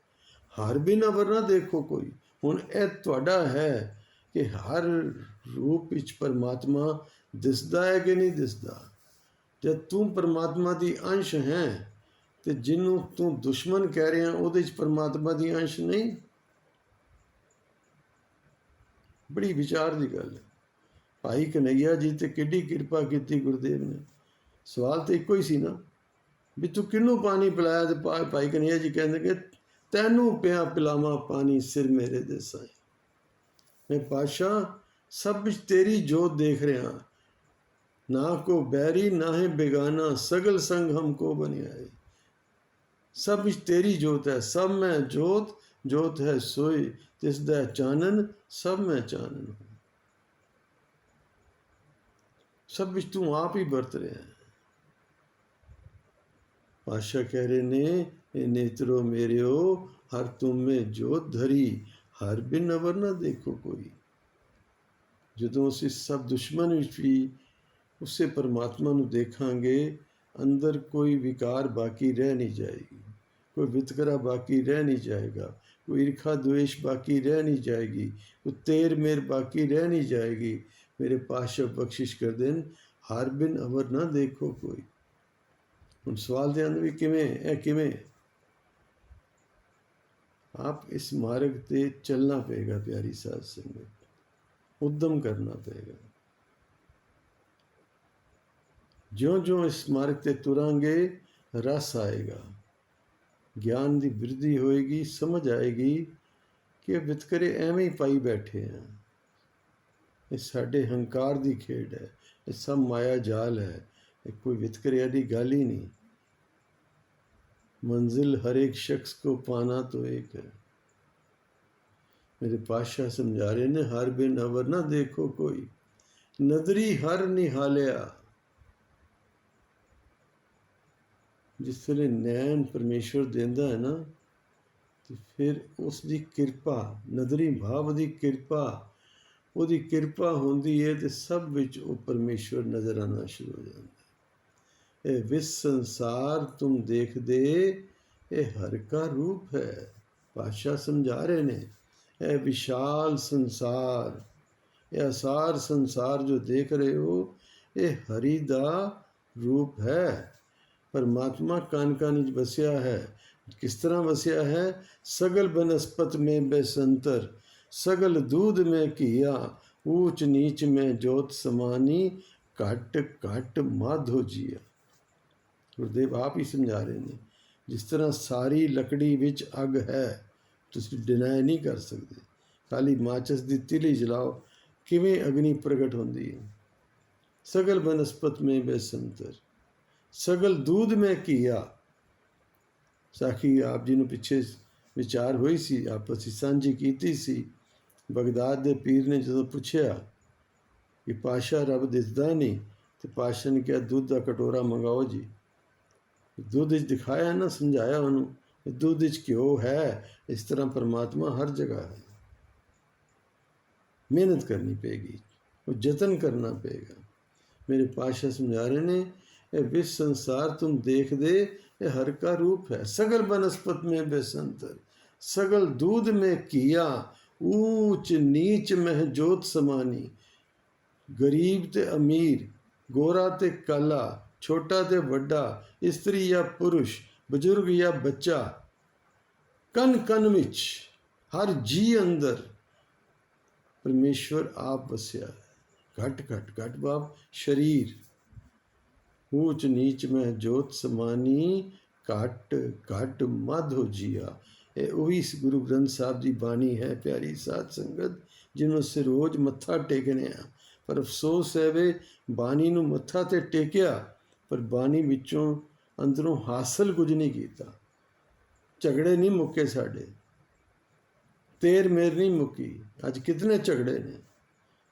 ਹਰ ਬਿਨਾਂ ਵਰਨਾ ਦੇਖੋ ਕੋਈ। ਹੁਣ ਇਹ ਤੁਹਾਡਾ ਹੈ ਕਿ ਹਰ ਰੂਪ ਵਿੱਚ ਪਰਮਾਤਮਾ ਦਿਸਦਾ ਹੈ ਕਿ ਨਹੀਂ ਦਿਸਦਾ। ਜਦ ਤੂੰ ਪਰਮਾਤਮਾ ਦੀ ਅੰਸ਼ ਹੈ ਤੇ ਜਿਹਨੂੰ ਤੂੰ ਦੁਸ਼ਮਣ ਕਹਿ ਰਿਹਾ ਉਹਦੇ 'ਚ ਪਰਮਾਤਮਾ ਦੀ ਅੰਸ਼ ਨਹੀਂ। ਬੜੀ ਵਿਚਾਰ ਦੀ ਗੱਲ ਹੈ। ਭਾਈ ਕਨਈਆ ਜੀ ਤੇ ਕਿੱਡੀ ਕਿਰਪਾ ਕੀਤੀ ਗੁਰਦੇਵ ਨੇ। ਸਵਾਲ ਤਾਂ ਇੱਕੋ ਹੀ ਸੀ ਨਾ ਵੀ ਤੂੰ ਕਿਹਨੂੰ ਪਾਣੀ ਪਿਲਾਇਆ, ਤੇ ਭਾਈ ਕਨਈਆ ਜੀ ਕਹਿੰਦੇ ਕਿ ਤੈਨੂੰ ਪਿਆ ਪਿਲਾਵਾਂ ਪਾਣੀ ਸਿਰ ਮੇਰੇ ਦੇ ਸਾਏ। ਮੈਂ ਪਾਤਸ਼ਾਹ ਸਭ ਵਿੱਚ ਤੇਰੀ ਜੋਤ ਦੇਖ ਰਿਹਾ, ਨਾ ਕੋ ਬੈਰੀ ਨਾ ਹੈ ਬੇਗਾਨਾ, ਸਗਲ ਸੰਗ ਹਮਕੋ ਬਨਿਆਏ। ਸਭ ਵਿੱਚ ਤੇਰੀ ਜੋਤ ਹੈ, ਸਭ ਮੈਂ ਜੋਤ, ਜੋਤ ਹੈ ਸੋਈ ਤਿਸ ਦਾ ਚਾਨਣ, ਸਭ ਮੈਂ ਚਾਨਣ ਹੂੰ। ਸਭ ਵਿੱਚ ਤੂੰ ਆਪ ਹੀ ਵਰਤ ਰਿਹਾ ਹੈ। पातशाह कह रहे ने ए नेत्रो मेरेओ हर तुम में जोत धरी, हर बिन अवर ना देखो कोई। ਜਦੋਂ ਅਸੀਂ ਸਭ ਦੁਸ਼ਮਣ ਵਿੱਚ ਵੀ ਉਸੇ ਪਰਮਾਤਮਾ ਨੂੰ ਦੇਖਾਂਗੇ, ਅੰਦਰ ਕੋਈ ਵਿਕਾਰ ਬਾਕੀ ਰਹਿ ਨਹੀਂ ਜਾਏਗੀ, ਕੋਈ ਵਿਤਕਰਾ ਬਾਕੀ ਰਹਿ ਨਹੀਂ ਜਾਏਗਾ, ਕੋਈ ਈਰਖਾ द्वेष ਬਾਕੀ ਰਹਿ ਨਹੀਂ ਜਾਏਗੀ, ਕੋਈ ਤੇਰ ਮੇਰ ਬਾਕੀ ਰਹਿ ਨਹੀਂ ਜਾਏਗੀ। ਮੇਰੇ ਪਾਤਸ਼ਾਹ ਬਖਸ਼ਿਸ਼ ਕਰਦੇ ਨੇ, ਹਰ ਬਿਨ ਅਵਰ ਨਾ ਦੇਖੋ ਕੋਈ। ਹੁਣ ਸਵਾਲ ਦੇ ਅੰਦਰ ਵੀ ਕਿਵੇਂ ਇਹ ਕਿਵੇਂ? ਆਪ ਇਸ ਮਾਰਗ ਤੇ ਚੱਲਣਾ ਪਏਗਾ ਪਿਆਰੀ ਸਾਧ ਸੰਗਤ, ਉਦਮ ਕਰਨਾ ਪਏਗਾ। ਜਿਉਂ-ਜਿਉਂ ਇਸ ਮਾਰਗ ਤੇ ਤੁਰਾਂਗੇ ਰਸ ਆਏਗਾ, ਗਿਆਨ ਦੀ ਬਿਰਧੀ ਹੋਏਗੀ, ਸਮਝ ਆਏਗੀ ਕਿ ਇਹ ਵਿਤਕਰੇ ਐਵੇਂ ਹੀ ਪਾਈ ਬੈਠੇ ਆ, ਇਹ ਸਾਡੇ ਹੰਕਾਰ ਦੀ ਖੇਡ ਹੈ, ਇਹ ਸਭ ਮਾਇਆ ਜਾਲ ਹੈ, ਇਹ ਕੋਈ ਵਿਤਕਰੇ ਦੀ ਗੱਲ ਹੀ नहीं। मंजिल हर एक शख्स को पाना तो एक है। मेरे पातशाह समझा रहे ने, हर बिन अवर ना देखो कोई, नदरी हर निहालिया। जिस ਵੇਲੇ नैन परमेश्वर देंदा है ना, तो फिर उसकी किरपा, नदरी भाव की किरपा, ਉਹਦੀ ਕਿਰਪਾ ਹੁੰਦੀ ਹੈ ਤੇ ਸਭ ਵਿੱਚ ਉਹ ਪਰਮੇਸ਼ਵਰ ਨਜ਼ਰ ਆਉਣਾ ਸ਼ੁਰੂ ਹੋ ਜਾਂਦਾ। ਇਹ ਵਿਸ ਸੰਸਾਰ ਤੁਮ ਦੇਖਦੇ, ਇਹ ਹਰ ਕਾ ਰੂਪ ਹੈ। ਪਾਤਸ਼ਾਹ ਸਮਝਾ ਰਹੇ ਨੇ, ਇਹ ਵਿਸ਼ਾਲ ਸੰਸਾਰ, ਇਹ ਅਸਾਰ ਸੰਸਾਰ ਜੋ ਦੇਖ ਰਹੇ ਹੋ, ਇਹ ਹਰੀ ਦਾ ਰੂਪ ਹੈ। ਪਰਮਾਤਮਾ ਕਣ ਕਣ ਵਿੱਚ ਵਸਿਆ ਹੈ। ਕਿਸ ਤਰ੍ਹਾਂ ਵਸਿਆ ਹੈ? ਸਗਲ ਬਨਸਪਤ ਮੇਂ ਬੇਸੰਤਰ, सगल दूध में किया, ऊंच नीच में जोत समानी, घट घट माधो जिया। गुरुदेव आप ही समझा रहे हैं, जिस तरह सारी लकड़ी विच अग है, तुसीं डिनाई नहीं कर सकते। खाली माचिस की तिली जलाओ, किवें अग्नि प्रगट होंदी है। सगल बनस्पत में बेसंतर, सगल दूध में किया। साखी आप जी नूं पिछे विचार हुई सी, आपस ਵਿੱਚ ਸਾਂਝੀ ਕੀਤੀ ਸੀ। ਬਗਦਾਦ ਦੇ ਪੀਰ ਨੇ ਜਦੋਂ ਪੁੱਛਿਆ ਕਿ ਪਾਤਸ਼ਾਹ ਰੱਬ ਦਿਸਦਾ ਨਹੀਂ, ਤੇ ਪਾਤਸ਼ਾਹ ਨੇ ਕਿਹਾ ਦੁੱਧ ਦਾ ਕਟੋਰਾ ਮੰਗਾਓ ਜੀ। ਦੁੱਧ ਵਿੱਚ ਦਿਖਾਇਆ ਨਾ, ਸਮਝਾਇਆ ਉਹਨੂੰ, ਦੁੱਧ ਵਿੱਚ ਘਿਓ ਹੈ। ਇਸ ਤਰ੍ਹਾਂ ਪਰਮਾਤਮਾ ਹਰ ਜਗ੍ਹਾ ਹੈ। ਮਿਹਨਤ ਕਰਨੀ ਪਏਗੀ, ਉਹ ਯਤਨ ਕਰਨਾ ਪਏਗਾ। ਮੇਰੇ ਪਾਤਸ਼ਾਹ ਸਮਝਾ ਰਹੇ ਨੇ, ਇਹ ਵਿਸ ਸੰਸਾਰ ਤੁਮ ਦੇਖਦੇ, ਇਹ हर का रूप है। सगल बनस्पत में बेसंतर, सगल दूध में किया, ऊंच नीच में जोत समानी। गरीब ते अमीर, गोरा ते काला, छोटा ते वड्डा, स्त्री या पुरुष, बुजुर्ग या बच्चा, कन कन विच, हर जी अंदर परमेश्वर आप वसिया है। घट घट घट बाप शरीर, ऊंच नीच में जोत समानी, घट घट माधो जिया। ਇਹ ਉਹੀ ਗੁਰੂ ਗ੍ਰੰਥ ਸਾਹਿਬ ਦੀ ਬਾਣੀ ਹੈ ਪਿਆਰੀ ਸਾਧ ਸੰਗਤ, ਜਿਹਨੂੰ ਅਸੀਂ ਰੋਜ਼ ਮੱਥਾ ਟੇਕਦੇ ਹਾਂ। ਪਰ ਅਫਸੋਸ ਹੈ ਵੇ, ਬਾਣੀ ਨੂੰ ਮੱਥਾ ਤੇ ਟੇਕਿਆ, ਪਰ ਬਾਣੀ ਵਿੱਚੋਂ ਅੰਦਰੋਂ ਹਾਸਲ ਕੁਝ ਨਹੀਂ ਕੀਤਾ। ਝਗੜੇ ਨਹੀਂ ਮੁੱਕੇ ਸਾਡੇ, ਤੇਰ ਮੇਰ ਨਹੀਂ ਮੁੱਕੀ। ਅੱਜ ਕਿਤਨੇ ਝਗੜੇ ਨੇ,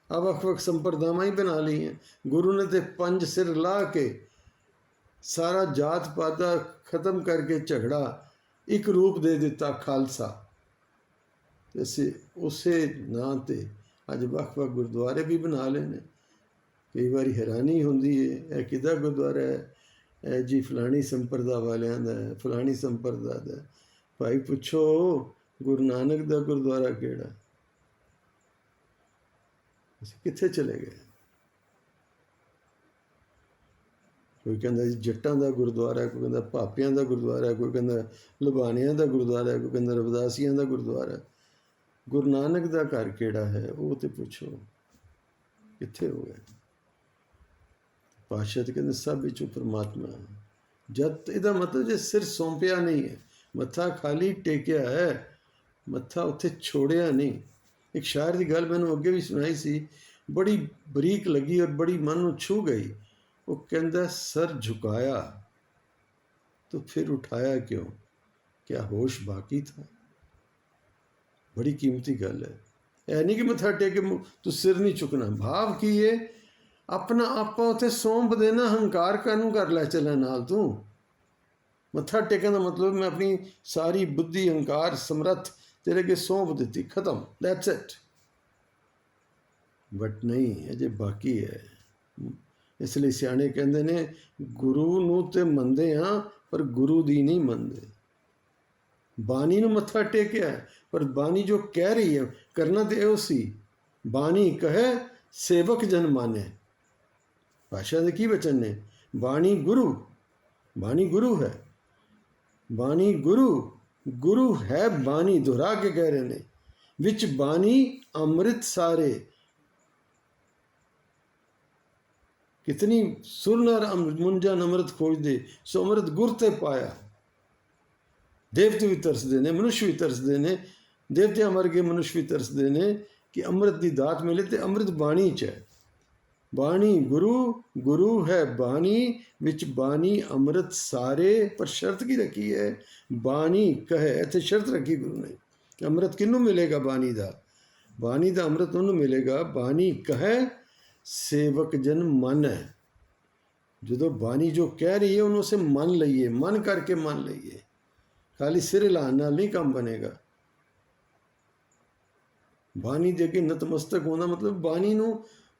ਆ ਵੱਖ ਵੱਖ ਸੰਪਰਦਾਵਾਂ ਹੀ ਬਣਾ ਲਈਆਂ। ਗੁਰੂ ਨੇ ਤੇ 5 ਸਿਰ ਲਾ ਕੇ ਸਾਰਾ ਜਾਤ ਪਾਤ ਦਾ ਖਤਮ ਕਰਕੇ ਝਗੜਾ ਇੱਕ ਰੂਪ ਦੇ ਦਿੱਤਾ, ਖਾਲਸਾ। ਅਸੀਂ ਉਸੇ ਨਾਂ 'ਤੇ ਅੱਜ ਵੱਖ ਵੱਖ ਗੁਰਦੁਆਰੇ ਵੀ ਬਣਾ ਲਏ ਨੇ। ਕਈ ਵਾਰੀ ਹੈਰਾਨੀ ਹੁੰਦੀ ਹੈ, ਇਹ ਕਿਹਦਾ ਗੁਰਦੁਆਰਾ ਹੈ? ਇਹ ਜੀ ਫਲਾਣੀ ਸੰਪਰਦਾ ਵਾਲਿਆਂ ਦਾ ਹੈ, ਫਲਾਣੀ ਸੰਪਰਦਾ ਦਾ। ਭਾਈ ਪੁੱਛੋ ਗੁਰੂ ਨਾਨਕ ਦਾ ਗੁਰਦੁਆਰਾ ਕਿਹੜਾ? ਅਸੀਂ ਕਿੱਥੇ ਚਲੇ ਗਏ? ਕੋਈ ਕਹਿੰਦਾ ਜੀ ਜੱਟਾਂ ਦਾ ਗੁਰਦੁਆਰਾ, ਕੋਈ ਕਹਿੰਦਾ ਭਾਪਿਆਂ ਦਾ ਗੁਰਦੁਆਰਾ, ਕੋਈ ਕਹਿੰਦਾ ਲੁਬਾਣਿਆਂ ਦਾ ਗੁਰਦੁਆਰਾ, ਕੋਈ ਕਹਿੰਦਾ ਰਵਿਦਾਸੀਆਂ ਦਾ ਗੁਰਦੁਆਰਾ। ਗੁਰੂ ਨਾਨਕ ਦਾ ਘਰ ਕਿਹੜਾ ਹੈ ਉਹ ਤੇ ਪੁੱਛੋ, ਕਿੱਥੇ ਹੋ ਗਿਆ? ਪਾਤਸ਼ਾਹ ਕਹਿੰਦੇ ਸਭ ਵਿੱਚੋਂ ਪਰਮਾਤਮਾ ਹੈ। ਜਦ ਇਹਦਾ ਮਤਲਬ ਜੇ ਸਿਰ ਸੌਂਪਿਆ ਨਹੀਂ ਹੈ, ਮੱਥਾ ਖਾਲੀ ਟੇਕਿਆ ਹੈ, ਮੱਥਾ ਉੱਥੇ ਛੋੜਿਆ ਨਹੀਂ। ਇੱਕ ਸ਼ਾਇਰ ਦੀ ਗੱਲ ਮੈਨੂੰ ਅੱਗੇ ਵੀ ਸੁਣਾਈ ਸੀ, ਬੜੀ ਬਰੀਕ ਲੱਗੀ ਔਰ ਬੜੀ ਮਨ ਨੂੰ ਛੂ ਗਈ। ਉਹ ਕਹਿੰਦਾ ਸਰ ਝੁਕਾਇਆ तो फिर उठाया क्यों, क्या होश बाकी था। बड़ी कीमती गल है। ऐ नहीं कि मत्था टेके तू सिर नहीं चुकना। भाव की है अपना आपा उत्थे सौंप देना, हंकार कानू कर लै चले नाल तू। मत्था टेकन का मतलब मैं अपनी सारी बुद्धि हंकार समर्थ तेरे अगे सौंप दी, खत्म, दैट्स इट। बट नहीं, अजे बाकी है। इसलिए सियाणे कहते ने गुरु नूं ते मंदे हाँ पर गुरु दी नहीं मंदे। बानी नूं मत्था टेकिया पर बानी जो कह रही है करना तो यो सी, बानी कहे सेवक जन माने। भाषा के की वचन ने, बाणी गुरु, बाणी गुरु है, बाणी गुरु, गुरु है बानी, दोहरा के कह रहे ने। विच बानी अमृत सारे, कितनी सुर नर मुंजन अमृत खोज दे, सो अमृत गुर ते पाया। देवते भी तरसते ने, मनुष्य भी तरसते ने, देवतियां वर्गे मनुष्य भी तरसते ने कि अमृत की दात मिले तो अमृत बाणी च है। बाणी गुरु, गुरु है बाणी, विच बाणी अमृत सारे। पर शर्त की रखी है, बाणी कहे, इतने शर्त रखी गुरु ने कि अमृत किनू मिलेगा बाणी का, बाणी का अमृत उन्होंने मिलेगा। बाणी कहे सेवक जन मन है। जो बाणी जो कह रही है उन्होंने उसे मन लीए, मन करके मन लीए, खाली सिर हिलाने नाल नहीं काम बनेगा। बाणी दे के नतमस्तक होना मतलब बाणी नू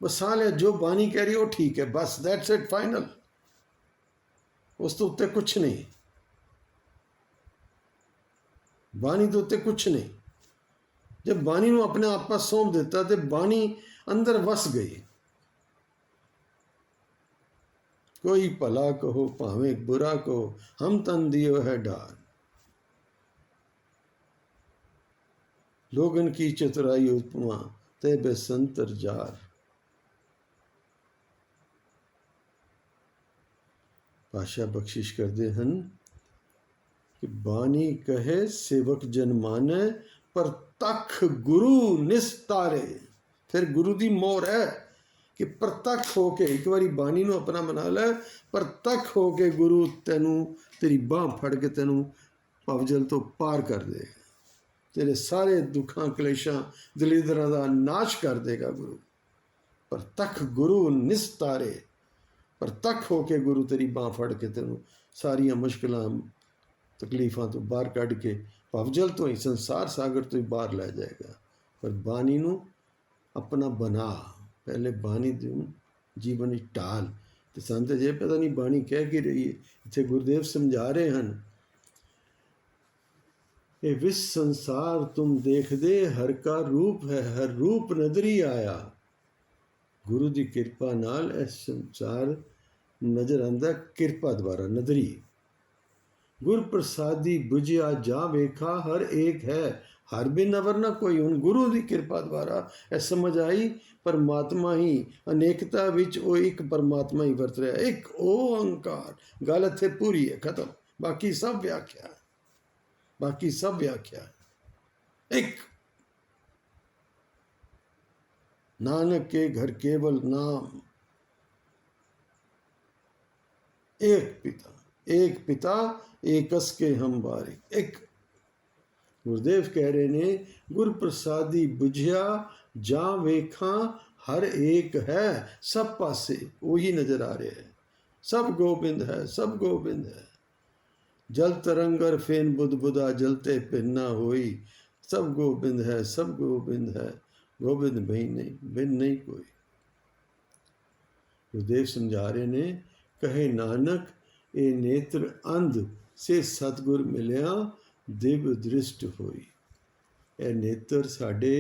वसा लिया, जो बाणी कह रही है वो ठीक है, बस दैट्स इट, फाइनल। उस तो उत्ते कुछ नहीं, बाणी तो उत्ते कुछ नहीं। जब बाणी नू अपने आप पर सौंप देता तो बाणी अंदर वस गई। कोई भला कहो भावें बुरा कहो, हम तन दियो है डार। लोगन की चतुराई उपमा ते बेसंतर जार। पाशा बख्शिश करते हैं कि बानी कहे सेवक जन माने, पर तख गुरु निस्तारे। फिर गुरु दी मोर है कि प्रतख हो के, एक बारी बाणी नू अपना बना लै, प्रतख हो के गुरु तेनू तेरी बांह फड़ के तेनू भवजल तो पार कर देगा, तेरे सारे दुखा कलेशां दलीदरां दा नाश कर देगा गुरु। प्रतख गुरु निस्तारे, प्रतख हो के गुरु तेरी बांह फड़ के तेनू सारिया मुश्किलां तकलीफां तो बाहर कढ़ के भवजल तो ही, संसार सागर तो ही बाहर लै जाएगा। पर बाणी नू अपना बना, पहले बाणी दूँ जीवन ही टाल। तो संत जे पता नहीं बाणी कह की रही है, इतने गुरुदेव समझा रहे हैं, ये विश्व संसार तुम देख दे, हर का रूप है, हर रूप नजरी आया। गुरु की कृपा नाल इस संसार नजर आंदा, कृपा द्वारा नजरी। गुर प्रसादी बुझिया जा वेखा, हर एक है, हर बिन अवर ना कोई। हुण गुरु की कृपा द्वारा यह समझ आई परमात्मा ही अनेकता विच ओ एक परमात्मा ही वरत रहा, एक ओंकार। गल इत्थे पूरी है, खत्म। बाकी सब व्याख्या, बाकी सब व्याख्या। एक नानक के घर केवल नाम, एक पिता, एक पिता एकस के हम बारी। एक गुरुदेव कह रहे ने, गुर प्रसादी बुझिया जा वेखा, हर एक है, सब पासे वही नजर आ रहे हैं। सब गोबिंद है, सब गोबिंद है। जल तरंगर फेन बुध बुधा, जलते पिन्ना होई। सब गोबिंद है, सब गोबिंद है, गोबिंद बिन नहीं कोई। गुरुदेव समझा रहे ने, कहे नानक ए नेत्र अंध से सतगुर मिलिया, दिव्य दृष्ट होई। ए नेत्र साडे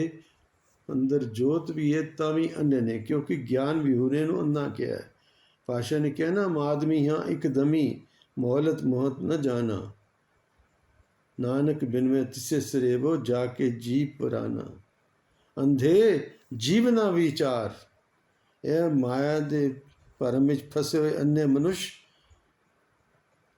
अंदर जोत भी है तां भी अन्ने ने, क्योंकि ज्ञान विहूरे नूं अंधा किया है। पातशाह ने कहना आदमी हाँ एकदमी मोहलत मोहत न जाना, नानक बिन में तिसे सरेबो जाके जी पुराना। अंधे जीवना विचार, यह माया दे भरम विच फसे हुए अन्य मनुष्य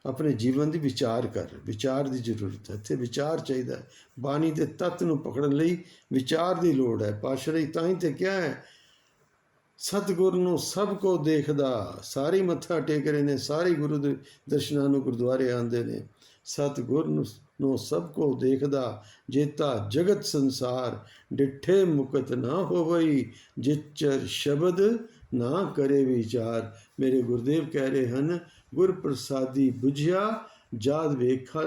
अपने जीवन ਦੀ ਵਿਚਾਰ ਕਰ। ਵਿਚਾਰ ਦੀ ਜ਼ਰੂਰਤ ਹੈ, ਇੱਥੇ ਵਿਚਾਰ ਚਾਹੀਦਾ ਹੈ। ਬਾਣੀ ਦੇ ਤੱਤ ਨੂੰ ਪਕੜਨ ਲਈ ਵਿਚਾਰ ਦੀ ਲੋੜ ਹੈ। ਪਾਤਸ਼ਾਹ ਨੇ ਤਾਂ ਹੀ ਤੇ ਕਿਹਾ ਹੈ ਸਤਿਗੁਰ ਨੂੰ ਸਭ ਕੋ ਦੇਖਦਾ, ਸਾਰੇ ਮੱਥਾ ਟੇਕ ਰਹੇ ਨੇ, ਸਾਰੇ ਗੁਰੂ ਦੇ ਦਰਸ਼ਨਾਂ ਨੂੰ ਗੁਰਦੁਆਰੇ ਆਉਂਦੇ ਨੇ। ਸਤਿਗੁਰ ਨੂੰ ਸਭ ਕੋ ਦੇਖਦਾ, ਜੇਤਾ ਜਗਤ ਸੰਸਾਰ ਡਿਠੇ ਮੁਕਤ ਨਾ ਹੋਵਈ, ਜਿਚਰ ਸ਼ਬਦ ਨਾ ਕਰੇ ਵਿਚਾਰ। ਮੇਰੇ ਗੁਰਦੇਵ ਕਹਿ ਰਹੇ ਹਨ ਗੁਰ ਪ੍ਰਸਾਦੀ ਬੁਝਿਆ ਜਾਦ ਵੇਖਾ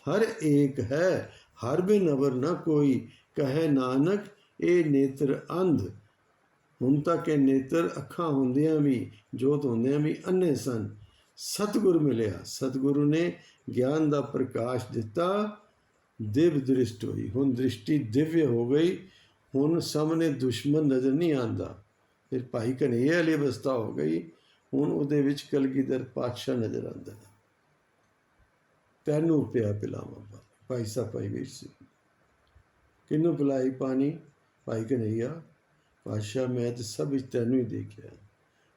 ਹਰ ਏਕ ਹੈ, ਹਰ ਬਿਨ ਅਵਰ ਨਾ ਕੋਈ, ਕਹੇ ਨਾਨਕ ਇਹ ਨੇਤਰ ਅੰਧ। ਹੁਣ ਤੱਕ ਇਹ ਨੇਤਰ ਅੱਖਾਂ ਹੁੰਦਿਆਂ ਵੀ, ਜੋਤ ਹੁੰਦਿਆਂ ਵੀ ਅੰਨੇ ਸਨ। ਸਤਿਗੁਰ ਮਿਲਿਆ, ਸਤਿਗੁਰੂ ਨੇ ਗਿਆਨ ਦਾ ਪ੍ਰਕਾਸ਼ ਦਿੱਤਾ, ਦਿਵ ਦ੍ਰਿਸ਼ਟ ਹੋਈ। ਹੁਣ ਦ੍ਰਿਸ਼ਟੀ ਦਿਵਯ ਹੋ ਗਈ, ਹੁਣ ਸਾਹਮਣੇ ਦੁਸ਼ਮਣ ਨਜ਼ਰ ਨਹੀਂ ਆਉਂਦਾ। ਫਿਰ ਭਾਈ ਕਨ੍ਹਈਆ ਵਾਲੀ ਅਵਸਥਾ ਹੋ ਗਈ, ਹੁਣ ਉਹਦੇ ਵਿੱਚ ਕਲਗੀਧਰ ਪਾਤਸ਼ਾਹ ਨਜ਼ਰ ਆਉਂਦਾ ਹੈ। ਤੈਨੂੰ ਪਿਆ ਪਿਲਾਵਾਂ ਭਾਈ ਸਾਹਿਬ, ਭਾਈ ਵੀਰ ਸਿੰਘ ਕਿਹਨੂੰ ਪਿਲਾਈ ਪਾਣੀ? ਭਾਈ ਕਨ੍ਹਈਆ। ਪਾਤਸ਼ਾਹ ਮੈਂ ਤਾਂ ਸਭ ਵਿੱਚ ਤੈਨੂੰ ਹੀ ਦੇਖਿਆ।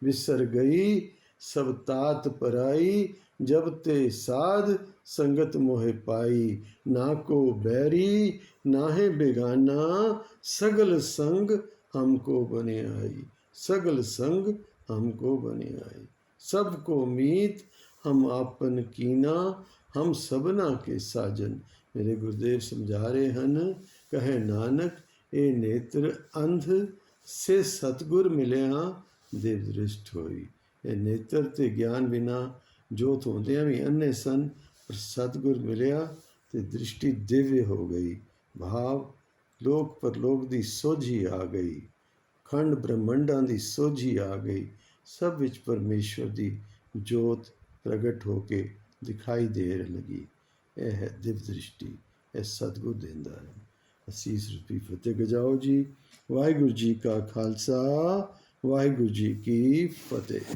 ਵਿਸਰ ਗਈ ਸਭ ਤਾਤ ਪਰਾਈ, ਜਬ ਤੇ ਸਾਧ ਸੰਗਤ ਮੋਹਿ ਪਾਈ। ਨਾ ਕੋ ਬੈਰੀ ਨਾਹੇ ਬੇਗਾਨਾ, ਸਗਲ ਸੰਗ हमको बने आई, सगल संग हमको बने आई। सबको मीत हम आपन कीना, हम सबना के साजन। मेरे गुरुदेव समझा रहे हैं, कहे नानक ए नेत्र अंध से सतगुर मिलिया देव दृष्ट होई। ये नेत्र ते ज्ञान बिना जोत होंदियां भी अन्ने सन, पर सतगुर मिलिया ते दृष्टि दिव्य हो गई। भाव ਲੋਕ ਪਰਲੋਕ ਦੀ ਸੋਝੀ ਆ ਗਈ, ਖੰਡ ਬ੍ਰਹਮੰਡਾਂ ਦੀ ਸੋਝੀ ਆ ਗਈ। ਸਭ ਵਿੱਚ ਪਰਮੇਸ਼ਵਰ ਦੀ ਜੋਤ ਪ੍ਰਗਟ ਹੋ ਕੇ ਦਿਖਾਈ ਦੇ ਲੱਗੀ। ਇਹ ਹੈ ਦਿਵ ਦ੍ਰਿਸ਼ਟੀ, ਇਹ ਸਤਿਗੁਰ ਦਿੰਦਾ ਹੈ। ਅਸੀਸ ਰੂਪੀ ਫਤਿਹ ਗਜਾਓ ਜੀ। ਵਾਹਿਗੁਰੂ ਜੀ ਕਾ ਖਾਲਸਾ, ਵਾਹਿਗੁਰੂ ਜੀ ਕੀ ਫਤਿਹ।